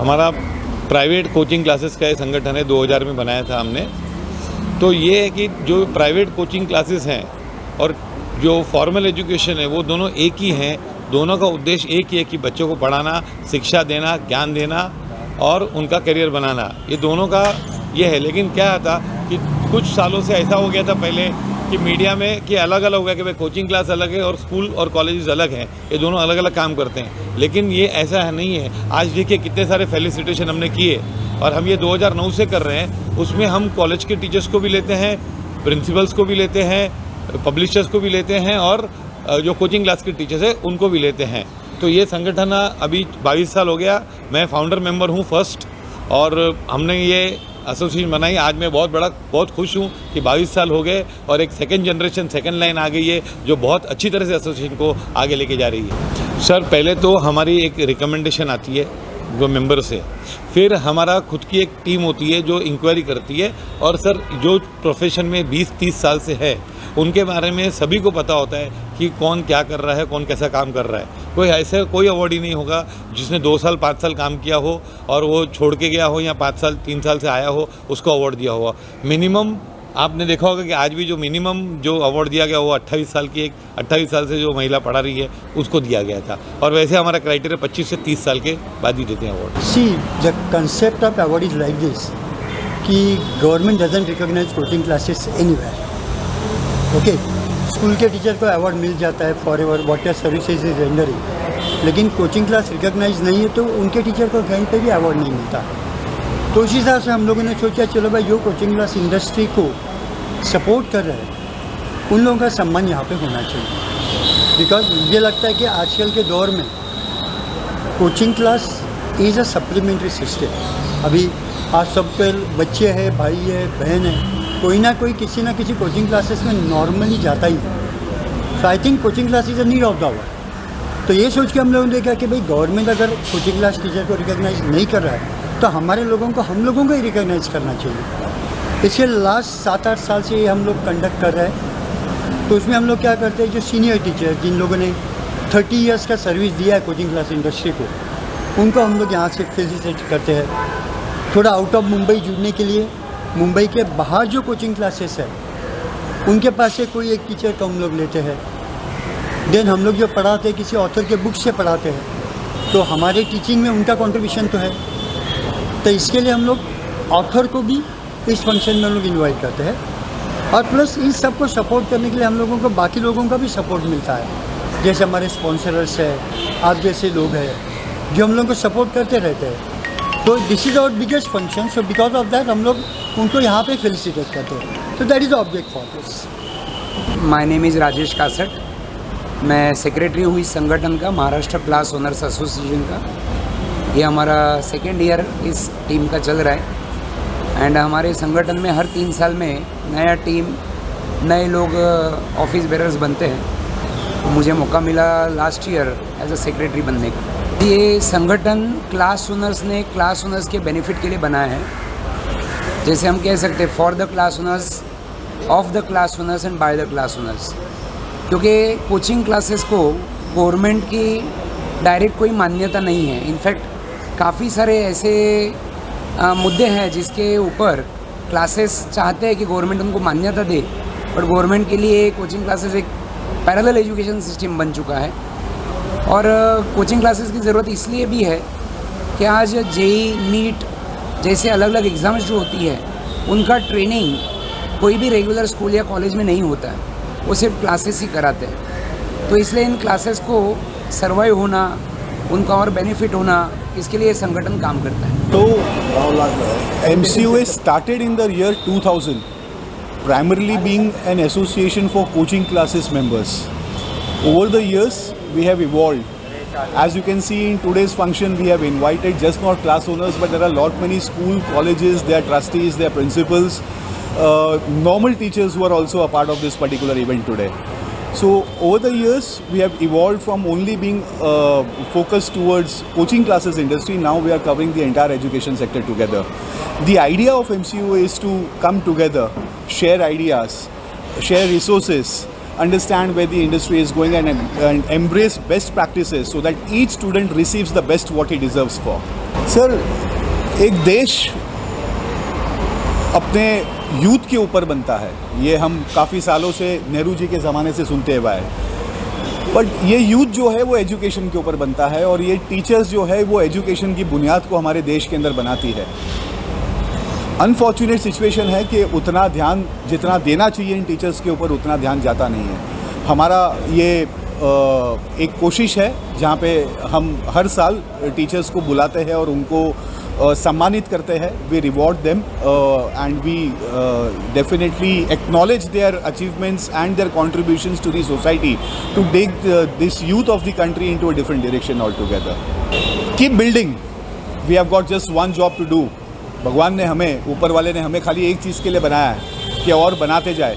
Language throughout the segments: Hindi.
हमारा प्राइवेट कोचिंग क्लासेस का ये संगठन है, 2000 में बनाया था हमने। तो ये है कि जो प्राइवेट कोचिंग क्लासेस हैं और जो फॉर्मल एजुकेशन है वो दोनों एक ही हैं। दोनों का उद्देश्य एक ही है कि बच्चों को पढ़ाना, शिक्षा देना, ज्ञान देना और उनका करियर बनाना, ये दोनों का ये है। लेकिन क्या था कि कुछ सालों से ऐसा हो गया था पहले कि मीडिया में कि अलग अलग हो गया कि भाई कोचिंग क्लास अलग है और स्कूल और कॉलेजेस अलग हैं, ये दोनों अलग अलग काम करते हैं। लेकिन ये ऐसा नहीं है। आज देखिए कितने सारे फेलिसिटेशन हमने किए और हम ये 2009 से कर रहे हैं। उसमें हम कॉलेज के टीचर्स को भी लेते हैं, प्रिंसिपल्स को भी लेते हैं, पब्लिशर्स को भी लेते हैं और जो कोचिंग क्लास के टीचर्स हैं उनको भी लेते हैं। तो ये संगठन अभी 22 साल हो गया। मैं फाउंडर मेंबर हूँ फर्स्ट, और हमने ये एसोसिएशन बनाई। आज मैं बहुत खुश हूँ कि 22 साल हो गए और एक सेकंड जनरेशन, सेकंड लाइन आ गई है जो बहुत अच्छी तरह से एसोसिएशन को आगे लेके जा रही है। सर, पहले तो हमारी एक रिकमेंडेशन आती है जो मेंबर से, फिर हमारा खुद की एक टीम होती है जो इंक्वायरी करती है। और सर, जो प्रोफेशन में 20-30 साल से है उनके बारे में सभी को पता होता है कि कौन क्या कर रहा है, कौन कैसा काम कर रहा है। कोई अवार्ड ही नहीं होगा जिसने 2 साल 5 साल काम किया हो और वो छोड़ के गया हो या 5 साल 3 साल से आया हो उसको अवार्ड दिया हुआ। मिनिमम आपने देखा होगा कि आज भी जो मिनिमम जो अवार्ड दिया गया वो 28 साल की 28 साल से जो महिला पढ़ा रही है उसको दिया गया था। और वैसे हमारा क्राइटेरिया 25 से 30 साल के बाद ही देते हैं award. See the concept of award is like this कि government doesn't recognise coaching classes anywhere. Okay, school के टीचर को अवार्ड मिल जाता है for ever whatever services is rendering, लेकिन कोचिंग क्लास रिकॉग्नाइज नहीं है तो उनके टीचर को कहीं पे भी अवार्ड नहीं मिलता। तो उस हिसाब से हम लोगों ने सोचा चलो भाई जो कोचिंग क्लास इंडस्ट्री को सपोर्ट कर रहे हैं उन लोगों का सम्मान यहाँ पे होना चाहिए। बिकॉज मुझे लगता है कि आजकल के दौर में coaching class is a supplementary system. अभी आज सबके बच्चे हैं, भाई है, बहन है, कोई ना कोई किसी ना किसी कोचिंग क्लासेस में नॉर्मली जाता ही है। So I think coaching class is a need of the hour. तो ये सोच के हम लोगों ने देखा कि भाई गवर्नमेंट अगर कोचिंग क्लास टीचर को रिकॉग्नाइज नहीं कर रहा है तो हमारे लोगों को हम लोगों को ही रिकॉग्नाइज करना चाहिए। इसके लास्ट 7-8 साल से ये हम लोग कंडक्ट कर रहे हैं। तो उसमें हम लोग क्या करते हैं, जो सीनियर टीचर जिन लोगों ने 30 ईयर्स का सर्विस दिया है कोचिंग क्लास इंडस्ट्री को, उनको हम लोग यहाँ से फेलिसिटेट करते हैं। थोड़ा आउट ऑफ मुंबई जुड़ने के लिए मुंबई के बाहर जो कोचिंग क्लासेस है उनके पास से कोई एक टीचर को हम लोग लेते हैं। देन हम लोग जो पढ़ाते हैं किसी ऑथर के बुक से पढ़ाते हैं, तो हमारे टीचिंग में उनका कंट्रीब्यूशन तो है। तो इसके लिए हम लोग ऑथर को भी इस फंक्शन में हम लोग इन्वाइट करते हैं। और प्लस इन सब को सपोर्ट करने के लिए हम लोगों को बाकी लोगों का भी सपोर्ट मिलता है। जैसे हमारे स्पॉन्सर्स है, आप जैसे लोग हैं जो हम लोगों को सपोर्ट करते रहते हैं। तो this is our biggest function. So because of that हम लोग उनको यहाँ पे फेलिसिटेट करते हैं। तो that is the object for this. My name is Rajesh Kasat. मैं सेक्रेटरी हूँ इस संगठन का, महाराष्ट्र क्लास ओनर्स एसोसिएशन का। ये हमारा 2nd ईयर इस टीम का चल रहा है। एंड हमारे संगठन में हर 3 साल में नया टीम, नए लोग ऑफिस बेरर्स बनते हैं। तो मुझे मौका मिला last year as a secretary बनने का। ये संगठन क्लास ओनर्स ने क्लास ओनर्स के बेनिफिट के लिए बनाया है। जैसे हम कह सकते हैं for the class owners, of the class owners and by the class owners. क्योंकि कोचिंग क्लासेस को गवर्नमेंट की डायरेक्ट कोई मान्यता नहीं है। इनफैक्ट काफ़ी सारे ऐसे मुद्दे हैं जिसके ऊपर क्लासेस चाहते हैं कि गवर्नमेंट उनको मान्यता दे, बट गवर्नमेंट के लिए कोचिंग क्लासेस एक पैरेलल एजुकेशन सिस्टम बन चुका है। और कोचिंग क्लासेस की ज़रूरत इसलिए भी है कि आज जेई, नीट जैसे अलग अलग एग्ज़ाम्स जो होती है उनका ट्रेनिंग कोई भी रेगुलर स्कूल या कॉलेज में नहीं होता है, वो सिर्फ क्लासेस ही कराते हैं। तो इसलिए इन क्लासेस को सर्वाइव होना, उनका और बेनिफिट होना, इसके लिए संगठन काम करता है। तो MCOA started in the year 2000, primarily being an association for coaching classes members. Over the years, we have evolved. As you can see in today's function, we have invited just not class owners, but there are lot many school, colleges, their trustees, their principals, normal teachers who are also a part of this particular event today. So over the years, we have evolved from only being focused towards coaching classes industry. Now we are covering the entire education sector together. The idea of MCOA is to come together, share ideas, share resources, understand where the industry is going and embrace best practices so that each student receives the best what he deserves for. Sir, एक देश अपने यूथ के ऊपर बनता है, ये हम काफ़ी सालों से नेहरू जी के ज़माने से सुनते हुए आए, बट ये यूथ जो है वो एजुकेशन के ऊपर बनता है और ये टीचर्स जो है वो एजुकेशन की बुनियाद को हमारे देश के अंदर बनाती है। अनफॉर्चुनेट सिचुएशन है कि उतना ध्यान जितना देना चाहिए इन टीचर्स के ऊपर उतना ध्यान जाता नहीं है। हमारा ये एक कोशिश है जहाँ पे हम हर साल टीचर्स को बुलाते हैं और उनको सम्मानित करते हैं। We reward them and we definitely acknowledge their achievements and their contributions to the society to take this youth of the country into a different direction all together. Keep building, we have got just one job to do. भगवान ने हमें, ऊपर वाले ने हमें खाली एक चीज़ के लिए बनाया है कि और बनाते जाए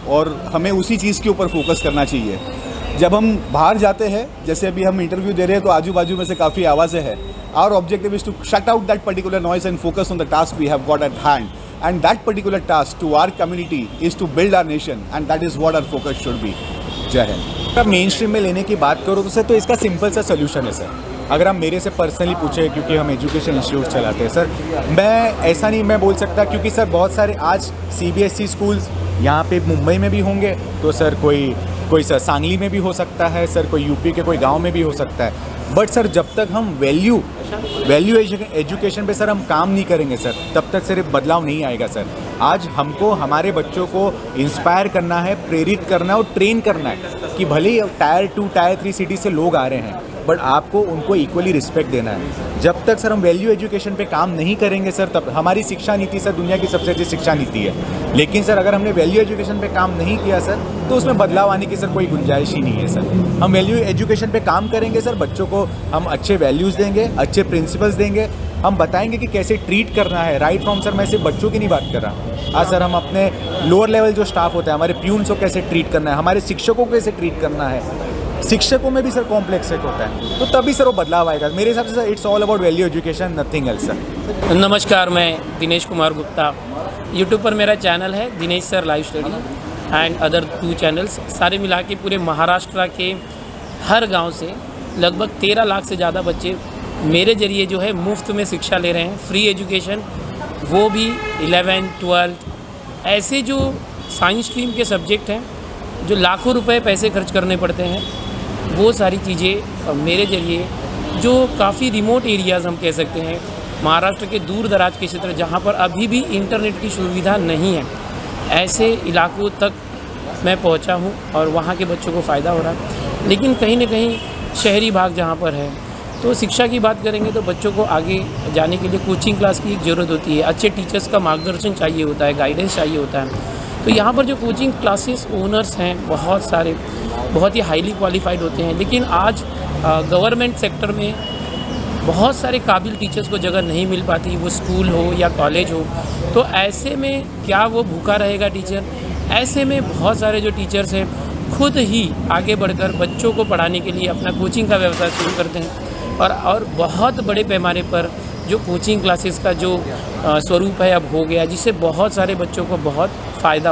और हमें उसी चीज़ के ऊपर फोकस करना चाहिए। जब हम बाहर जाते हैं, जैसे अभी हम इंटरव्यू दे रहे हैं तो आजू बाजू में से काफ़ी आवाज़ें हैं। Our objective is to shut out that particular noise and focus on the task we have got at hand. And that particular task to our community is to build our nation, and that is what our focus should be. जय हिंद। अब मेन स्ट्रीम में लेने की बात करूँ तो सर, तो इसका सिंपल सा सोल्यूशन है सर। अगर आप मेरे से पर्सनली पूछे, क्योंकि हम एजुकेशन इंस्टीट्यूट चलाते हैं सर, मैं ऐसा नहीं मैं बोल सकता, क्योंकि सर बहुत सारे आज CBSE स्कूल्स यहाँ पे मुंबई में भी होंगे, तो सर कोई सर सांगली में भी हो सकता है सर, कोई यूपी के कोई गांव में भी हो सकता है। बट सर जब तक हम वैल्यू एजुकेशन पे सर हम काम नहीं करेंगे सर, तब तक सिर्फ बदलाव नहीं आएगा सर। आज हमको हमारे बच्चों को इंस्पायर करना है, प्रेरित करना है और ट्रेन करना है कि भले ही टायर 2 टायर 3 सिटी से लोग आ रहे हैं, बट आपको उनको इक्वली रिस्पेक्ट देना है। जब तक सर हम वैल्यू एजुकेशन पे काम नहीं करेंगे सर, तब हमारी शिक्षा नीति सर दुनिया की सबसे अच्छी शिक्षा नीति है, लेकिन सर अगर हमने वैल्यू एजुकेशन पे काम नहीं किया सर, तो उसमें बदलाव आने की सर कोई गुंजाइश ही नहीं है सर। हम वैल्यू एजुकेशन पे काम करेंगे सर, बच्चों को हम अच्छे वैल्यूज़ देंगे, अच्छे प्रिंसिपल्स देंगे, हम बताएंगे कि कैसे ट्रीट करना है। राइट फ्रॉम सर, मैं सिर्फ बच्चों की नहीं बात कर रहा। आज सर हम अपने लोअर लेवल जो स्टाफ होता है, हमारे प्यून्स को कैसे ट्रीट करना है, हमारे शिक्षकों को कैसे ट्रीट करना है, शिक्षकों में भी सर कॉम्प्लेक्स एक होता है, तो तभी सर वो बदलाव आएगा। मेरे हिसाब से sir it's all about value education, nothing else sir. नमस्कार, मैं दिनेश कुमार गुप्ता। यूट्यूब पर मेरा चैनल है Dinesh sir live study and other 2 channels. सारे मिला के पूरे महाराष्ट्र के हर गांव से लगभग 13 लाख से ज़्यादा बच्चे मेरे ज़रिए जो है मुफ्त में शिक्षा ले रहे हैं, फ्री एजुकेशन, वो भी 11th 12th। ऐसे जो साइंस स्ट्रीम के सब्जेक्ट हैं जो लाखों रुपए पैसे खर्च करने पड़ते हैं, वो सारी चीज़ें मेरे ज़रिए, जो काफ़ी रिमोट एरियाज़ हम कह सकते हैं, महाराष्ट्र के दूर दराज के क्षेत्र जहाँ पर अभी भी इंटरनेट की सुविधा नहीं है, ऐसे इलाकों तक मैं पहुँचा हूँ और वहाँ के बच्चों को फ़ायदा हो रहा है। लेकिन कहीं ना कहीं शहरी भाग जहाँ पर है, तो शिक्षा की बात करेंगे तो बच्चों को आगे जाने के लिए कोचिंग क्लास की एक ज़रूरत होती है, अच्छे टीचर्स का मार्गदर्शन चाहिए होता है, गाइडेंस चाहिए होता है। तो यहाँ पर जो कोचिंग क्लासेस ओनर्स हैं बहुत सारे, बहुत ही हाईली क्वालिफाइड होते हैं, लेकिन आज गवर्नमेंट सेक्टर में बहुत सारे काबिल टीचर्स को जगह नहीं मिल पाती, वो स्कूल हो या कॉलेज हो। तो ऐसे में क्या वो भूखा रहेगा टीचर? ऐसे में बहुत सारे जो टीचर्स हैं खुद ही आगे बढ़कर बच्चों को पढ़ाने के लिए अपना कोचिंग का व्यवसाय शुरू करते हैं और बहुत बड़े पैमाने पर जो कोचिंग क्लासेस का जो स्वरूप है अब हो गया, जिससे बहुत सारे बच्चों को बहुत फ़ायदा